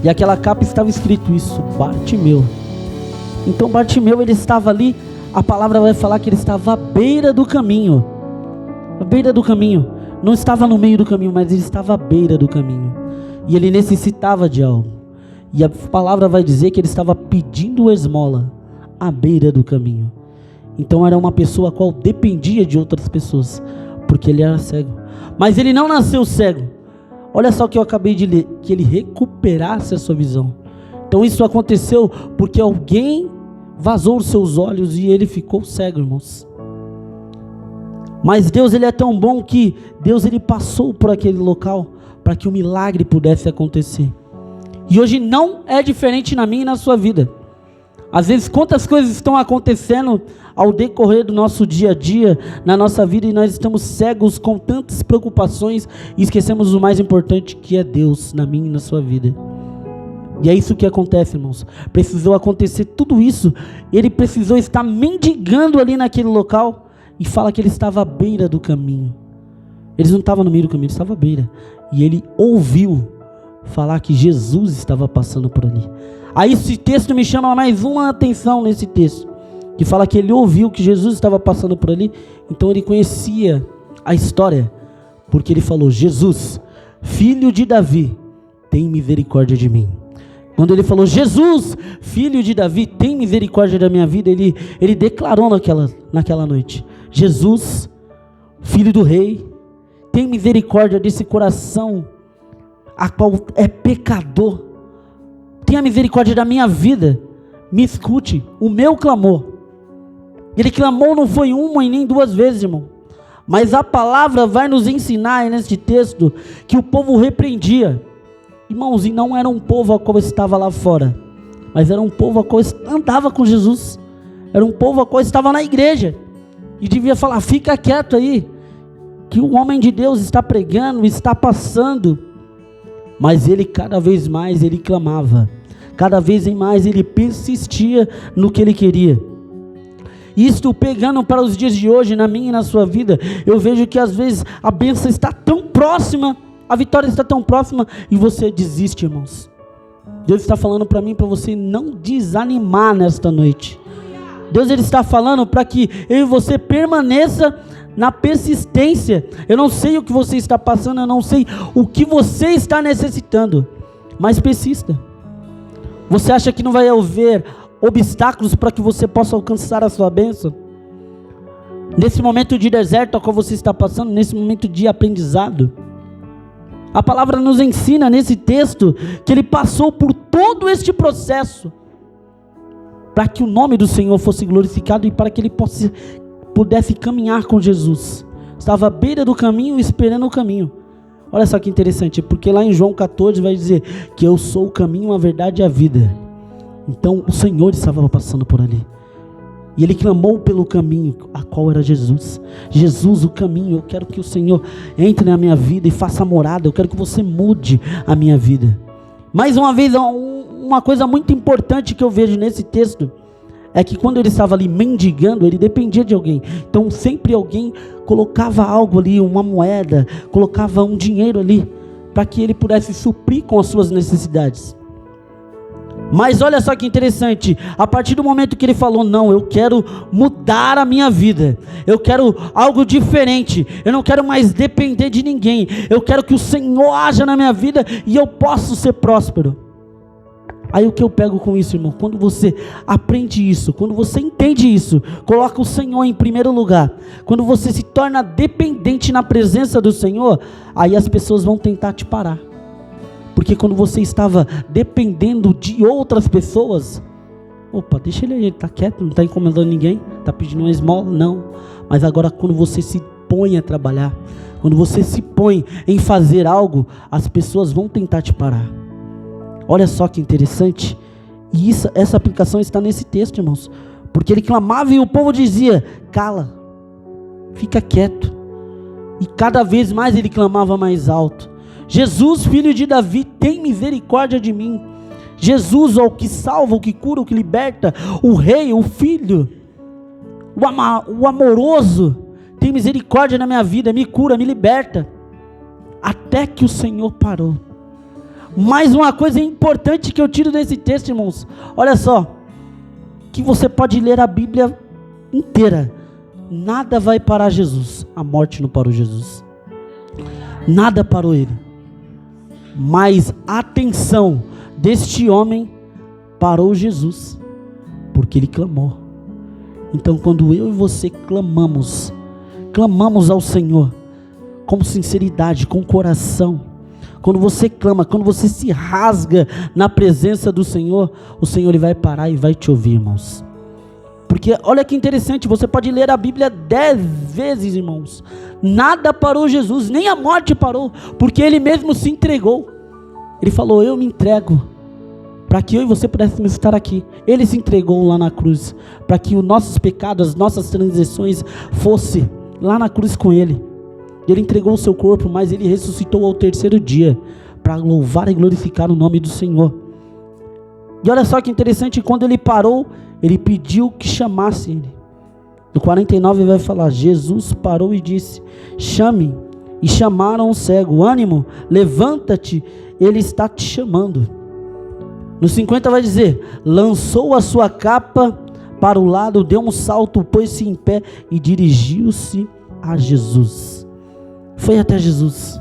E aquela capa estava escrito isso, Bartimeu. Então Bartimeu, ele estava ali, a palavra vai falar que ele estava à beira do caminho. À beira do caminho. Não estava no meio do caminho, mas ele estava à beira do caminho. E ele necessitava de algo. E a palavra vai dizer que ele estava pedindo esmola à beira do caminho. Então era uma pessoa a qual dependia de outras pessoas, porque ele era cego. Mas ele não nasceu cego. Olha só o que eu acabei de ler, que ele recuperasse a sua visão. Então isso aconteceu porque alguém vazou os seus olhos e ele ficou cego, irmãos. Mas Deus, ele é tão bom que Deus, ele passou por aquele local para que o milagre pudesse acontecer. E hoje não é diferente na minha e na sua vida. Às vezes quantas coisas estão acontecendo ao decorrer do nosso dia a dia, na nossa vida, e nós estamos cegos com tantas preocupações e esquecemos o mais importante, que é Deus na minha e na sua vida. E é isso que acontece, irmãos. Precisou acontecer tudo isso. Ele precisou estar mendigando ali naquele local. E fala que ele estava à beira do caminho. Eles não estavam no meio do caminho, ele estava à beira. E ele ouviu falar que Jesus estava passando por ali. Aí esse texto me chama mais uma atenção nesse texto. Que fala que ele ouviu que Jesus estava passando por ali. Então ele conhecia a história. Porque ele falou: Jesus, filho de Davi, tem misericórdia de mim. Quando ele falou: Jesus, filho de Davi, tem misericórdia da minha vida, ele declarou naquela noite: Jesus, filho do rei, tem misericórdia desse coração, a qual é pecador. Tenha misericórdia da minha vida, me escute o meu clamor. Ele clamou, não foi uma e nem duas vezes, irmão. Mas a palavra vai nos ensinar neste texto que o povo repreendia. Irmãos, e não era um povo a qual estava lá fora, mas era um povo a qual andava com Jesus. Era um povo a qual estava na igreja. E devia falar: fica quieto aí, que o homem de Deus está pregando, está passando. Mas ele cada vez mais ele clamava. Cada vez mais ele persistia no que ele queria. Isto pegando para os dias de hoje, na minha e na sua vida, eu vejo que às vezes a bênção está tão próxima, a vitória está tão próxima e você desiste, irmãos. Deus está falando para mim, para você não desanimar nesta noite. Deus, ele está falando para que eu e você permaneça na persistência. Eu não sei o que você está passando, eu não sei o que você está necessitando, mas persista. Você acha que não vai haver obstáculos para que você possa alcançar a sua bênção? Nesse momento de deserto ao qual você está passando, nesse momento de aprendizado, a palavra nos ensina nesse texto que ele passou por todo este processo para que o nome do Senhor fosse glorificado e para que ele pudesse caminhar com Jesus. Estava à beira do caminho, esperando o caminho. Olha só que interessante, porque lá em João 14 vai dizer que eu sou o caminho, a verdade e a vida. Então o Senhor estava passando por ali. E ele clamou pelo caminho, a qual era Jesus. Jesus, o caminho. Eu quero que o Senhor entre na minha vida e faça morada. Eu quero que você mude a minha vida. Mais uma vez, uma coisa muito importante que eu vejo nesse texto é que quando ele estava ali mendigando, ele dependia de alguém. Então sempre alguém colocava algo ali, uma moeda, colocava um dinheiro ali, para que ele pudesse suprir com as suas necessidades. Mas olha só que interessante, a partir do momento que ele falou: não, eu quero mudar a minha vida, eu quero algo diferente, eu não quero mais depender de ninguém, eu quero que o Senhor haja na minha vida e eu posso ser próspero. Aí o que eu pego com isso, irmão? Quando você aprende isso, quando você entende isso, coloca o Senhor em primeiro lugar, quando você se torna dependente na presença do Senhor, aí as pessoas vão tentar te parar. Porque quando você estava dependendo de outras pessoas, opa, deixa ele está quieto, não está incomodando ninguém, está pedindo uma esmola, não. Mas agora quando você se põe a trabalhar, quando você se põe em fazer algo, as pessoas vão tentar te parar. Olha só que interessante, e essa aplicação está nesse texto, irmãos, porque ele clamava e o povo dizia: cala, fica quieto, e cada vez mais ele clamava mais alto: Jesus, filho de Davi, tem misericórdia de mim. Jesus, o que salva, o que cura, o que liberta, o rei, o filho, o amoroso, tem misericórdia na minha vida, me cura, me liberta. Até que o Senhor parou. Mais uma coisa importante que eu tiro desse texto, irmãos. Olha só, que você pode ler a Bíblia inteira. Nada vai parar Jesus. A morte não parou Jesus. Nada parou ele. Mas a atenção deste homem parou Jesus. Porque ele clamou. Então quando eu e você clamamos ao Senhor, com sinceridade, com coração, quando você clama, quando você se rasga na presença do Senhor, o Senhor ele vai parar e vai te ouvir, irmãos. Porque olha que interessante, você pode ler a Bíblia 10 vezes, irmãos. Nada parou Jesus, nem a morte parou, porque ele mesmo se entregou. Ele falou, eu me entrego, para que eu e você pudéssemos estar aqui. Ele se entregou lá na cruz, para que os nossos pecados, as nossas transgressões fosse lá na cruz com ele. Ele entregou o seu corpo, mas ele ressuscitou ao terceiro dia, para louvar e glorificar o nome do Senhor. E olha só que interessante, quando ele parou, ele pediu que chamasse ele. No 49 ele vai falar, Jesus parou e disse, chame. E chamaram o cego, ânimo, levanta-te, ele está te chamando. No 50 vai dizer, lançou a sua capa para o lado, deu um salto, pôs-se em pé e dirigiu-se a Jesus. Foi até Jesus.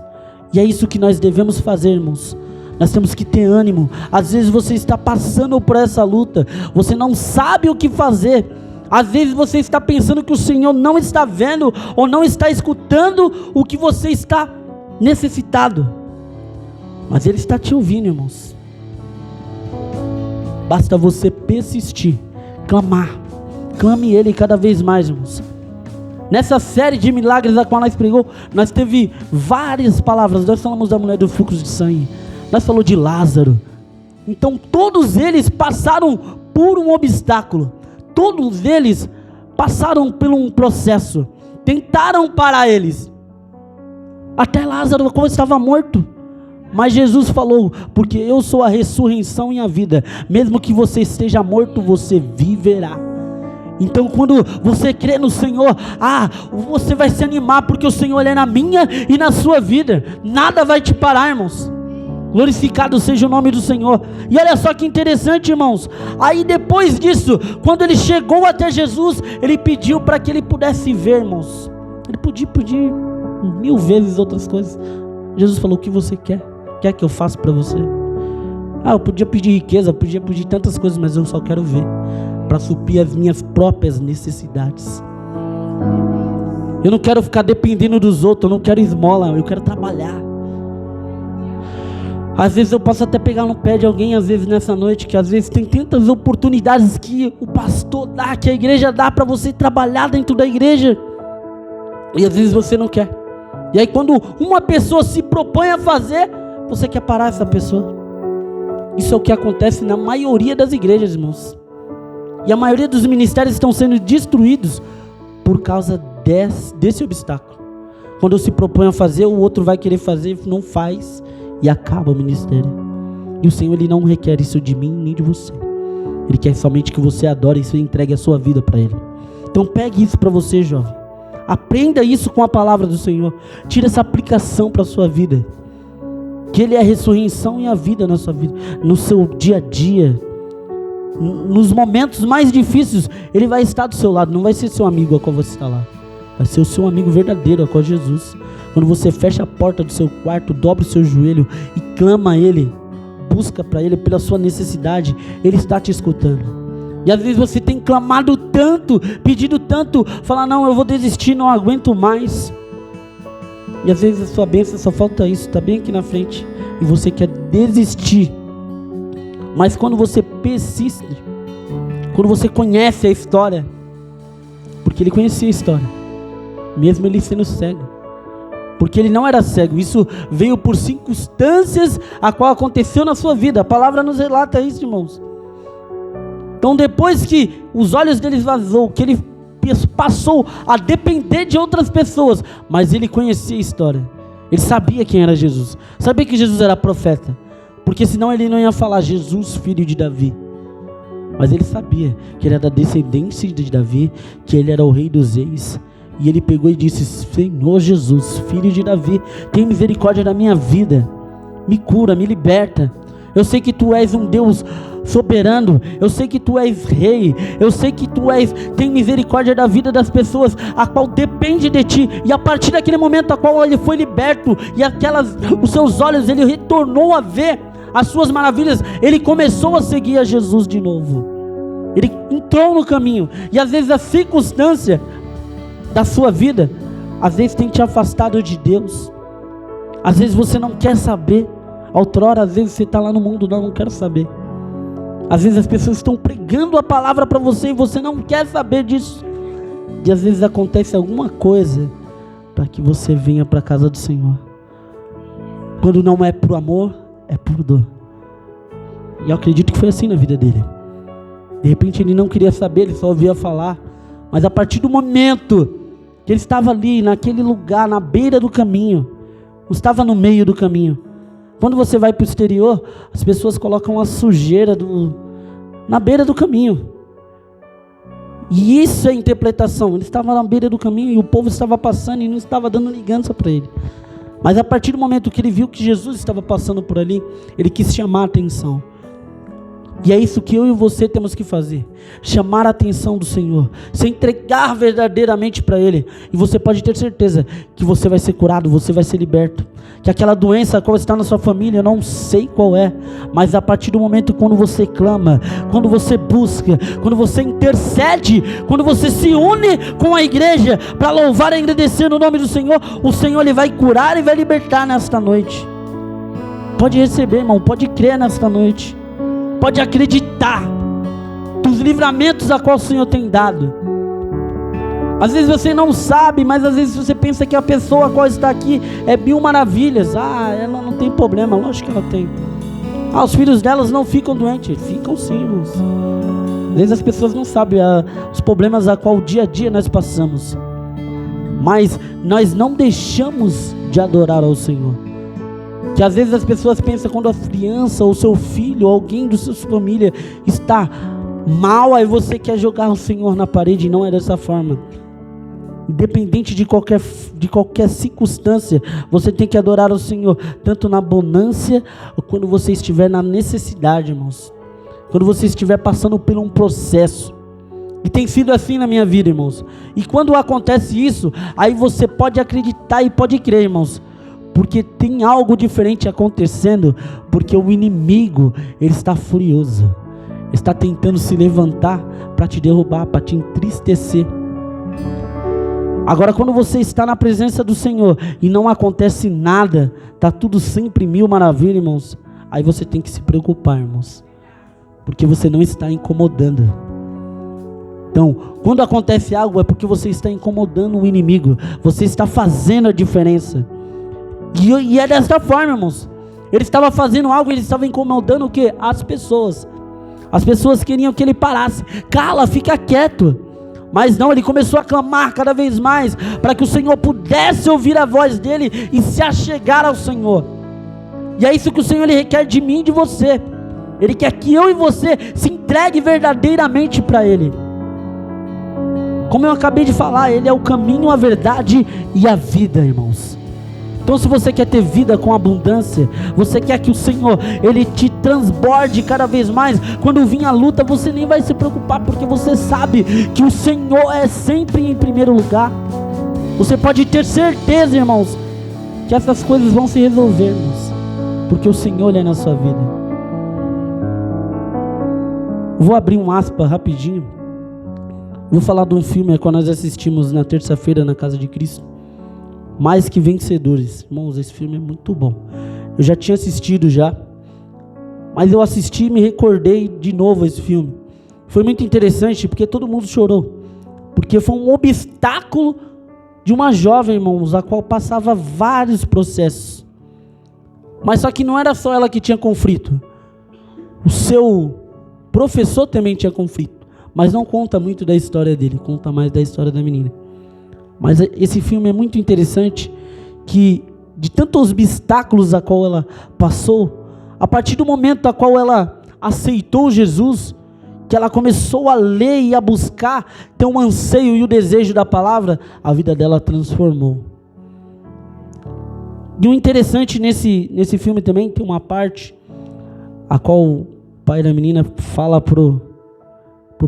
E é isso que nós devemos fazer, irmãos. Nós temos que ter ânimo. Às vezes você está passando por essa luta, você não sabe o que fazer. Às vezes você está pensando que o Senhor não está vendo ou não está escutando o que você está necessitado. Mas Ele está te ouvindo, irmãos. Basta você persistir, clamar. Clame Ele cada vez mais, irmãos. Nessa série de milagres a qual nós pregou, nós teve várias palavras. Nós falamos da mulher do fluxo de sangue, nós falamos de Lázaro. Então todos eles passaram por um obstáculo. Todos eles passaram por um processo. Tentaram parar eles. Até Lázaro, como estava morto. Mas Jesus falou, porque eu sou a ressurreição e a vida. Mesmo que você esteja morto, você viverá. Então quando você crê no Senhor, você vai se animar, porque o Senhor é na minha e na sua vida. Nada vai te parar, irmãos. Glorificado seja o nome do Senhor. E olha só que interessante, irmãos. Aí depois disso, quando ele chegou até Jesus, ele pediu para que ele pudesse ver, irmãos. Ele podia pedir 1000 vezes outras coisas. Jesus falou, o que você quer? Quer que eu faça para você? Eu podia pedir riqueza, podia pedir tantas coisas, mas eu só quero ver, para suprir as minhas próprias necessidades. Eu não quero ficar dependendo dos outros, eu não quero esmola, eu quero trabalhar. Às vezes eu posso até pegar no pé de alguém, às vezes nessa noite, que às vezes tem tantas oportunidades que o pastor dá, que a igreja dá para você trabalhar dentro da igreja, e às vezes você não quer. E aí quando uma pessoa se propõe a fazer, você quer parar essa pessoa. Isso é o que acontece na maioria das igrejas, irmãos. E a maioria dos ministérios estão sendo destruídos por causa desse obstáculo. Quando se propõe a fazer, o outro vai querer fazer, não faz, e acaba o ministério. E o Senhor, Ele não requer isso de mim nem de você. Ele quer somente que você adore e você entregue a sua vida para Ele. Então pegue isso para você, jovem. Aprenda isso com a palavra do Senhor. Tire essa aplicação para a sua vida. Que Ele é a ressurreição e a vida na sua vida, no seu dia a dia. Nos momentos mais difíceis, Ele vai estar do seu lado. Não vai ser seu amigo a qual você está lá, vai ser o seu amigo verdadeiro, a qual Jesus. Quando você fecha a porta do seu quarto, dobra o seu joelho e clama a Ele, busca para Ele pela sua necessidade, Ele está te escutando. E às vezes você tem clamado tanto, pedido tanto, falar, não, eu vou desistir, não aguento mais. E às vezes a sua bênção só falta isso, está bem aqui na frente, e você quer desistir. Mas quando você persiste, quando você conhece a história, porque ele conhecia a história, mesmo ele sendo cego, porque ele não era cego, isso veio por circunstâncias a qual aconteceu na sua vida. A palavra nos relata isso, irmãos. Então depois que os olhos dele vazou, que ele passou a depender de outras pessoas, mas ele conhecia a história, ele sabia quem era Jesus, sabia que Jesus era profeta, porque senão ele não ia falar Jesus, filho de Davi. Mas ele sabia que ele era da descendência de Davi, que ele era o rei dos reis. E ele pegou e disse, Senhor Jesus, filho de Davi, tem misericórdia da minha vida. me cura, me liberta. Eu sei que Tu és um Deus soberano, eu sei que Tu és rei, eu sei que Tu tem misericórdia da vida das pessoas, a qual depende de Ti, e a partir daquele momento a qual ele foi liberto, e os seus olhos, ele retornou a ver as Suas maravilhas, ele começou a seguir a Jesus de novo, ele entrou no caminho, e às vezes a circunstância da sua vida, às vezes tem te afastado de Deus, às vezes você não quer saber, outrora às vezes você está lá no mundo, não quero saber. Às vezes as pessoas estão pregando a palavra para você e você não quer saber disso. E às vezes acontece alguma coisa para que você venha para a casa do Senhor. Quando não é por amor, é por dor. E eu acredito que foi assim na vida dele. De repente ele não queria saber, ele só ouvia falar. Mas a partir do momento que ele estava ali, naquele lugar, na beira do caminho, não estava no meio do caminho. Quando você vai para o exterior, as pessoas colocam a sujeira na beira do caminho. E isso é interpretação. Ele estava na beira do caminho e o povo estava passando e não estava dando ligança para ele. Mas a partir do momento que ele viu que Jesus estava passando por ali, ele quis chamar a atenção. E é isso que eu e você temos que fazer. Chamar a atenção do Senhor. Se entregar verdadeiramente para Ele. E você pode ter certeza que você vai ser curado, você vai ser liberto. Que aquela doença qual está na sua família, eu não sei qual é. Mas a partir do momento quando você clama, quando você busca, quando você intercede, quando você se une com a igreja para louvar e agradecer no nome do Senhor, o Senhor Ele vai curar e vai libertar nesta noite. Pode receber, irmão, pode crer nesta noite. Pode acreditar dos livramentos a qual o Senhor tem dado. Às vezes você não sabe, mas às vezes você pensa que a pessoa a qual está aqui é mil maravilhas. Ela não tem problema, lógico que ela tem. Os filhos delas não ficam doentes. Ficam sim, irmãos. Às vezes as pessoas não sabem os problemas a qual dia a dia nós passamos. Mas nós não deixamos de adorar ao Senhor. Que às vezes as pessoas pensam quando a criança ou seu filho ou alguém da sua família está mal, aí você quer jogar o Senhor na parede, e não é dessa forma. Independente de qualquer circunstância, você tem que adorar o Senhor, tanto na abundância, ou quando você estiver na necessidade, irmãos. Quando você estiver passando por um processo. E tem sido assim na minha vida, irmãos. E quando acontece isso, aí você pode acreditar e pode crer, irmãos. Porque tem algo diferente acontecendo, porque o inimigo, ele está furioso, ele está tentando se levantar para te derrubar, para te entristecer. Agora quando você está na presença do Senhor e não acontece nada, está tudo sempre mil maravilhas, irmãos, aí você tem que se preocupar, irmãos, porque você não está incomodando. Então, quando acontece algo é porque você está incomodando o inimigo, você está fazendo a diferença. E é desta forma, irmãos. Ele estava fazendo algo, ele estava incomodando o quê? As pessoas. As pessoas queriam que ele parasse. Cala, fica quieto. Mas não, ele começou a clamar cada vez mais, para que o Senhor pudesse ouvir a voz dele e se achegar ao Senhor. E é isso que o Senhor ele requer de mim e de você. Ele quer que eu e você se entregue verdadeiramente para Ele. Como eu acabei de falar, Ele é o caminho, a verdade e a vida, irmãos. Então se você quer ter vida com abundância, você quer que o Senhor, Ele te transborde cada vez mais, quando vir a luta você nem vai se preocupar, porque você sabe que o Senhor é sempre em primeiro lugar. Você pode ter certeza, irmãos, que essas coisas vão se resolver, irmãos, porque o Senhor é na sua vida. Vou abrir um aspa rapidinho. Vou falar de um filme que nós assistimos na terça-feira na Casa de Cristo, Mais que Vencedores. Irmãos, esse filme é muito bom. Eu já tinha assistido já, mas eu assisti e me recordei de novo esse filme. Foi muito interessante porque todo mundo chorou, porque foi um obstáculo de uma jovem, irmãos, a qual passava vários processos. Mas só que não era só ela que tinha conflito. O seu professor também tinha conflito, mas não conta muito da história dele, conta mais da história da menina. Mas esse filme é muito interessante, que de tantos obstáculos a qual ela passou, a partir do momento a qual ela aceitou Jesus, que ela começou a ler e a buscar, ter um anseio e o desejo da palavra, a vida dela transformou. E o interessante nesse filme também, tem uma parte a qual o pai da menina fala pro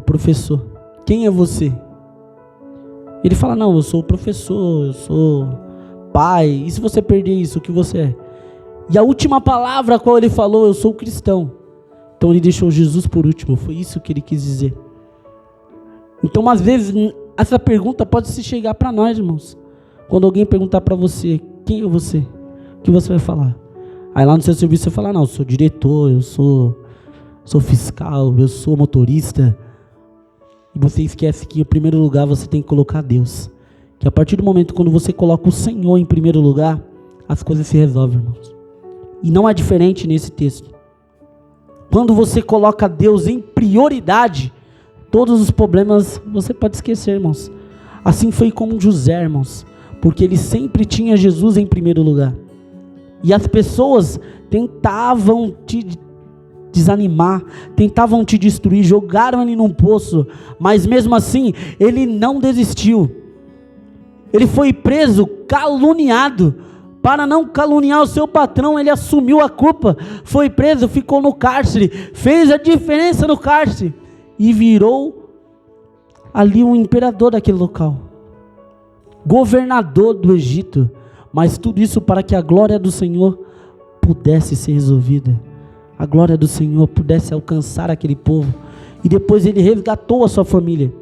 professor: quem é você? Ele fala: não, eu sou professor, eu sou pai. E se você perder isso, o que você é? E a última palavra a qual ele falou: eu sou cristão. Então ele deixou Jesus por último. Foi isso que ele quis dizer. Então, às vezes, essa pergunta pode se chegar para nós, irmãos. Quando alguém perguntar para você: quem é você? O que você vai falar? Aí lá no seu serviço você fala: não, eu sou diretor, eu sou fiscal, eu sou motorista. E você esquece que em primeiro lugar você tem que colocar Deus. Que a partir do momento quando você coloca o Senhor em primeiro lugar, as coisas se resolvem, irmãos. E não é diferente nesse texto. Quando você coloca Deus em prioridade, todos os problemas você pode esquecer, irmãos. Assim foi como José, irmãos, porque ele sempre tinha Jesus em primeiro lugar. E as pessoas tentavam te desanimar, tentavam te destruir, jogaram ele num poço, mas mesmo assim, ele não desistiu. Ele foi preso, caluniado. Para não caluniar o seu patrão, ele assumiu a culpa, foi preso, ficou no cárcere, fez a diferença no cárcere e virou ali um imperador daquele local, governador do Egito. Mas tudo isso para que a glória do Senhor pudesse ser resolvida, a glória do Senhor pudesse alcançar aquele povo. E depois ele resgatou a sua família.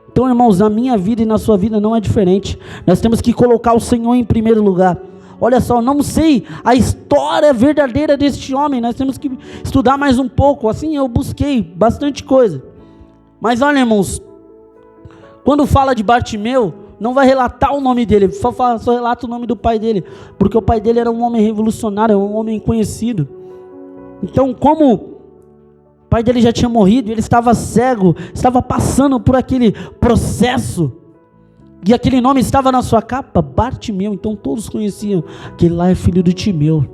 Então, irmãos, na minha vida e na sua vida não é diferente. Nós temos que colocar o Senhor em primeiro lugar. Olha só, não sei a história verdadeira deste homem, nós temos que estudar mais um pouco. Assim, eu busquei bastante coisa. Mas olha, irmãos, quando fala de Bartimeu, não vai relatar o nome dele, só relata o nome do pai dele, porque o pai dele era um homem revolucionário, um homem conhecido. Então, como o pai dele já tinha morrido, ele estava cego, estava passando por aquele processo, e aquele nome estava na sua capa, Bartimeu. Então todos conheciam, aquele lá é filho de Timeu.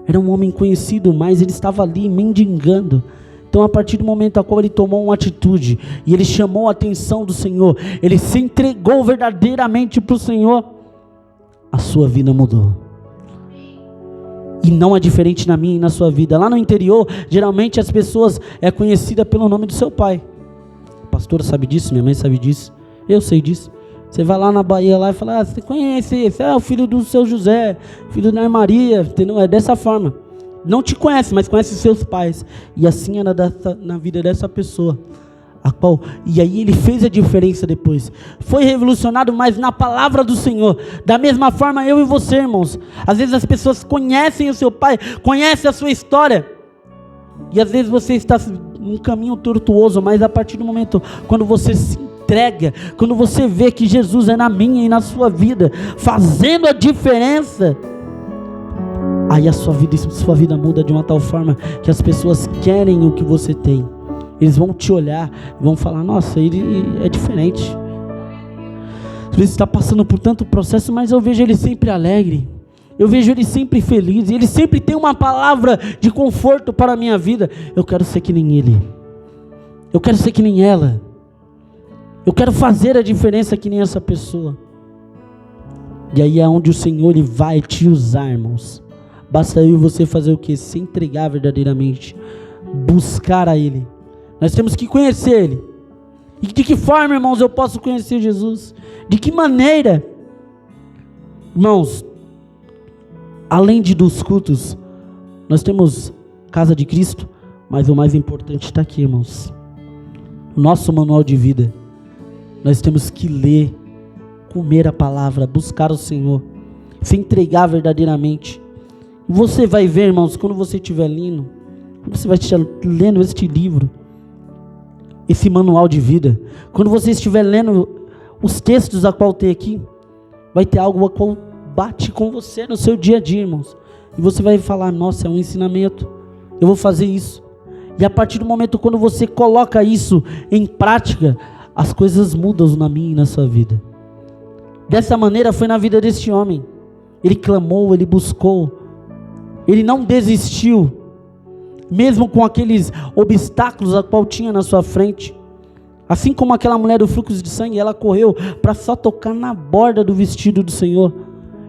Era um homem conhecido, mas ele estava ali mendigando. Então, a partir do momento a qual ele tomou uma atitude, e ele chamou a atenção do Senhor, ele se entregou verdadeiramente para o Senhor, a sua vida mudou. E não é diferente na minha e na sua vida. Lá no interior, geralmente as pessoas é conhecida pelo nome do seu pai. A pastora sabe disso, minha mãe sabe disso, eu sei disso. Você vai lá na Bahia lá e fala: você conhece esse? É o filho do seu José, filho da Maria, entendeu? É dessa forma. Não te conhece, mas conhece seus pais. E assim era na vida dessa pessoa. E aí ele fez a diferença depois. Foi revolucionado, mas na palavra do Senhor. Da mesma forma eu e você, irmãos. Às vezes as pessoas conhecem o seu pai, conhecem a sua história. E às vezes você está num caminho tortuoso, mas a partir do momento quando você se entrega, quando você vê que Jesus é na minha e na sua vida, fazendo a diferença, aí a sua vida muda de uma tal forma que as pessoas querem o que você tem. Eles vão te olhar, vão falar: nossa, ele é diferente. Às vezes está passando por tanto processo, mas eu vejo ele sempre alegre, eu vejo ele sempre feliz, ele sempre tem uma palavra de conforto para a minha vida. Eu quero ser que nem ele, eu quero ser que nem ela, eu quero fazer a diferença que nem essa pessoa. E aí é onde o Senhor ele vai te usar, irmãos. Basta eu e você fazer o que? Se entregar verdadeiramente, buscar a Ele. Nós temos que conhecer Ele. E de que forma, irmãos, eu posso conhecer Jesus? De que maneira? Irmãos, além dos cultos, nós temos Casa de Cristo, mas o mais importante está aqui, irmãos. O nosso manual de vida. Nós temos que ler, comer a palavra, buscar o Senhor, se entregar verdadeiramente. Você vai ver, irmãos, quando você estiver lendo, você vai estar lendo este livro, esse manual de vida, quando você estiver lendo os textos a qual tem aqui, vai ter algo a qual bate com você no seu dia a dia, irmãos. E você vai falar: nossa, é um ensinamento, eu vou fazer isso. E a partir do momento quando você coloca isso em prática, as coisas mudam na minha e na sua vida. Dessa maneira foi na vida deste homem. Ele clamou, ele buscou, ele não desistiu, mesmo com aqueles obstáculos a qual tinha na sua frente. Assim como aquela mulher do fluxo de sangue, ela correu para só tocar na borda do vestido do Senhor.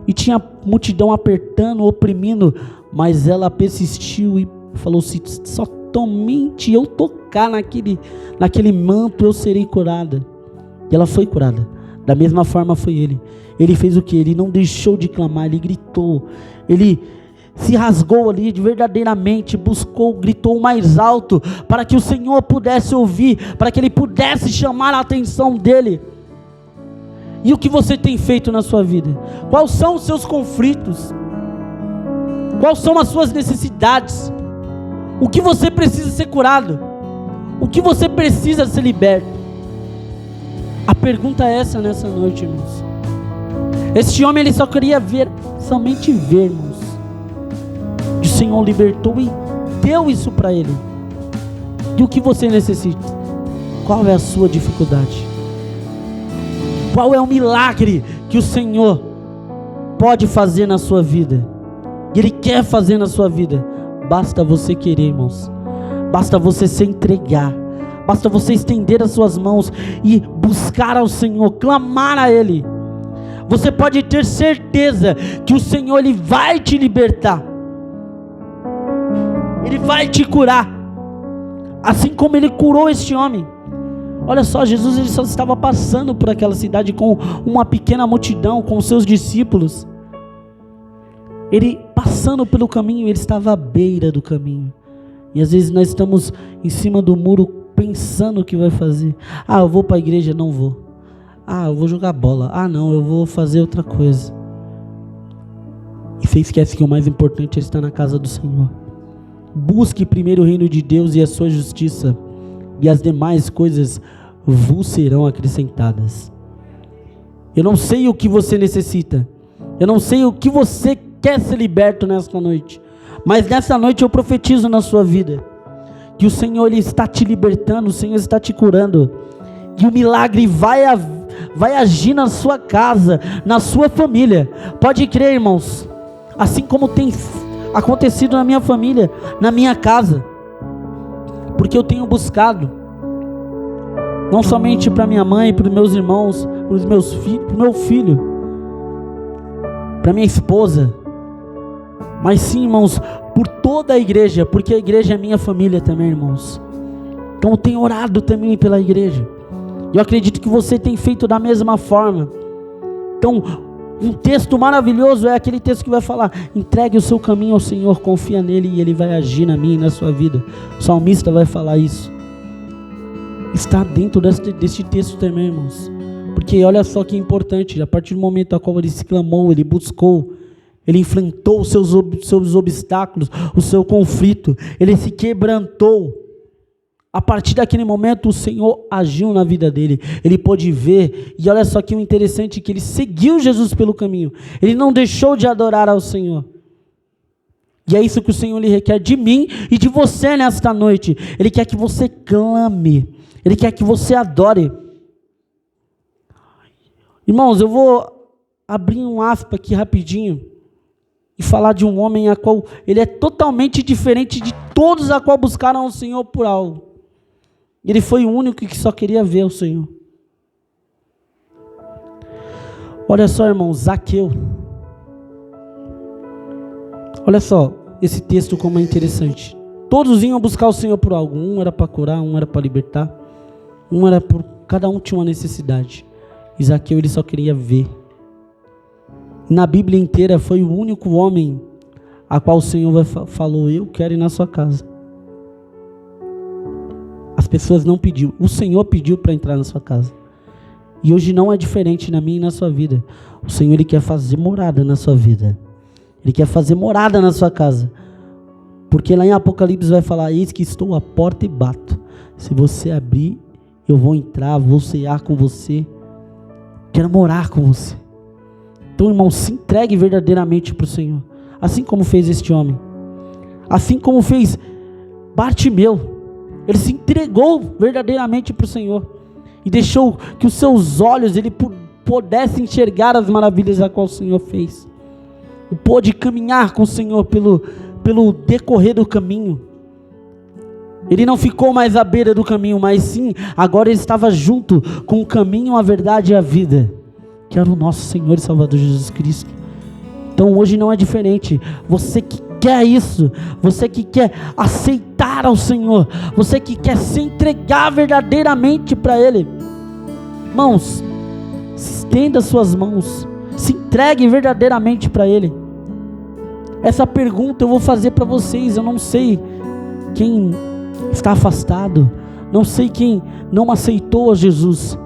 e tinha multidão apertando, oprimindo, mas ela persistiu e falou: se somente eu tocar naquele manto, eu serei curada. E ela foi curada. Da mesma forma foi ele. Ele fez o que? Ele não deixou de clamar, ele gritou, ele se rasgou ali verdadeiramente, buscou, gritou mais alto, para que o Senhor pudesse ouvir, para que ele pudesse chamar a atenção dele. E o que você tem feito na sua vida? Quais são os seus conflitos? Quais são as suas necessidades? O que você precisa ser curado? O que você precisa ser liberto? A pergunta é essa nessa noite, irmãos. Este homem, ele só queria ver, somente ver, irmãos. O Senhor libertou e deu isso para ele. E o que você necessita? Qual é a sua dificuldade? Qual é o milagre que o Senhor pode fazer na sua vida? Ele quer fazer na sua vida. Basta você querer, irmãos. Basta você se entregar. Basta você estender as suas mãos e buscar ao Senhor, clamar a Ele. Você pode ter certeza que o Senhor, Ele vai te libertar. Ele vai te curar. Assim como Ele curou este homem. Olha só, Jesus, ele só estava passando por aquela cidade com uma pequena multidão, com seus discípulos. Ele passando pelo caminho, ele estava à beira do caminho. E às vezes nós estamos em cima do muro pensando o que vai fazer. Ah, eu vou para a igreja? Não vou. Ah, eu vou jogar bola. Ah, não, eu vou fazer outra coisa. E você esquece que o mais importante é estar na casa do Senhor. Busque primeiro o reino de Deus e a sua justiça, e as demais coisas vos serão acrescentadas. Eu não sei o que você necessita. Eu não sei o que você quer ser liberto nesta noite. Mas nessa noite eu profetizo na sua vida que o Senhor, Ele está te libertando, o Senhor está te curando. E o milagre vai agir na sua casa, na sua família. Pode crer, irmãos. Assim como tem acontecido na minha família, na minha casa. Porque eu tenho buscado, não somente para minha mãe, para os meus irmãos, para os meus filhos, para o meu filho, para minha esposa, mas sim, irmãos, por toda a igreja, porque a igreja é minha família também, irmãos. Então eu tenho orado também pela igreja. Eu acredito que você tem feito da mesma forma. Então, um texto maravilhoso é aquele texto que vai falar: entregue o seu caminho ao Senhor, confia nele e Ele vai agir na minha e na sua vida. O salmista vai falar isso. Está dentro deste texto também, irmãos. Porque olha só que importante, a partir do momento a qual ele se clamou, ele buscou, ele enfrentou os seus obstáculos, o seu conflito, ele se quebrantou. A partir daquele momento o Senhor agiu na vida dele, ele pôde ver, e olha só que o interessante, que ele seguiu Jesus pelo caminho, ele não deixou de adorar ao Senhor. E é isso que o Senhor lhe requer de mim e de você nesta noite. Ele quer que você clame, Ele quer que você adore. Irmãos, eu vou abrir um aspa aqui rapidinho e falar de um homem a qual ele é totalmente diferente de todos a qual buscaram o Senhor por algo. Ele foi o único que só queria ver o Senhor. Olha só, irmão, Zaqueu. Olha só esse texto como é interessante. Todos iam buscar o Senhor por algo. Um era para curar, um era para libertar. Cada um tinha uma necessidade. E Zaqueu, ele só queria ver. Na Bíblia inteira foi o único homem a qual o Senhor falou: eu quero ir na sua casa. As pessoas não pediu, o Senhor pediu para entrar na sua casa. E hoje não é diferente na minha e na sua vida. O Senhor, Ele quer fazer morada na sua vida. Ele quer fazer morada na sua casa. Porque lá em Apocalipse vai falar: eis que estou à porta e bato. Se você abrir, eu vou entrar, vou cear com você. Quero morar com você. Então, irmão, se entregue verdadeiramente para o Senhor. Assim como fez este homem. Assim como fez Bartimeu. Ele se entregou verdadeiramente para o Senhor. E deixou que os seus olhos ele pudessem enxergar as maravilhas a qual o Senhor fez. E pôde caminhar com o Senhor pelo decorrer do caminho. Ele não ficou mais à beira do caminho, mas sim, agora ele estava junto com o caminho, a verdade e a vida, que era o nosso Senhor e Salvador Jesus Cristo. Então hoje não é diferente. Você que quer isso, você que quer aceitar ao Senhor, você que quer se entregar verdadeiramente para Ele, irmãos, estenda suas mãos, se entregue verdadeiramente para Ele. Essa pergunta eu vou fazer para vocês. Eu não sei quem está afastado, não sei quem não aceitou a Jesus,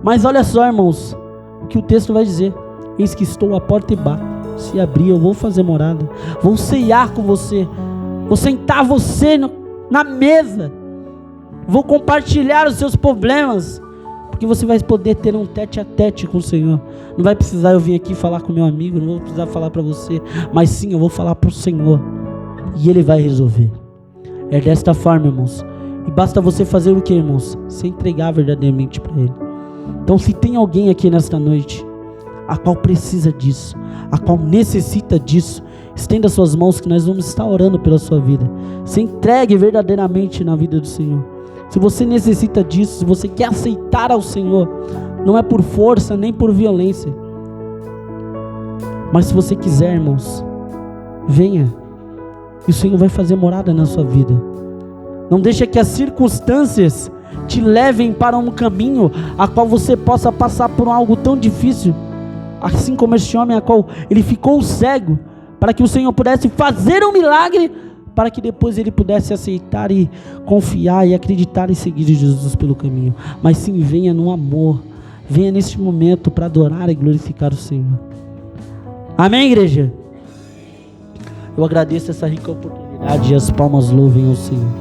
mas olha só, irmãos, o que o texto vai dizer: eis que estou à porta e bato. Se abrir, eu vou fazer morada, vou ceiar com você, vou sentar você na mesa, vou compartilhar os seus problemas, porque você vai poder ter um tete a tete com o Senhor. Não vai precisar eu vir aqui falar com meu amigo, não vou precisar falar para você, mas sim, eu vou falar para o Senhor, e Ele vai resolver. É desta forma, irmãos, e basta você fazer o que, irmãos? Se entregar verdadeiramente para Ele. Então, se tem alguém aqui nesta noite, a qual precisa disso, a qual necessita disso, estenda suas mãos que nós vamos estar orando pela sua vida. Se entregue verdadeiramente na vida do Senhor. Se você necessita disso, se você quer aceitar ao Senhor, não é por força nem por violência, mas se você quiser, irmãos, venha, e o Senhor vai fazer morada na sua vida. Não deixe que as circunstâncias te levem para um caminho a qual você possa passar por algo tão difícil, assim como este homem a qual ele ficou cego, para que o Senhor pudesse fazer um milagre, para que depois ele pudesse aceitar e confiar e acreditar e seguir Jesus pelo caminho. Mas sim, venha no amor, venha neste momento para adorar e glorificar o Senhor. Amém, igreja? Eu agradeço essa rica oportunidade e as palmas louvem ao Senhor.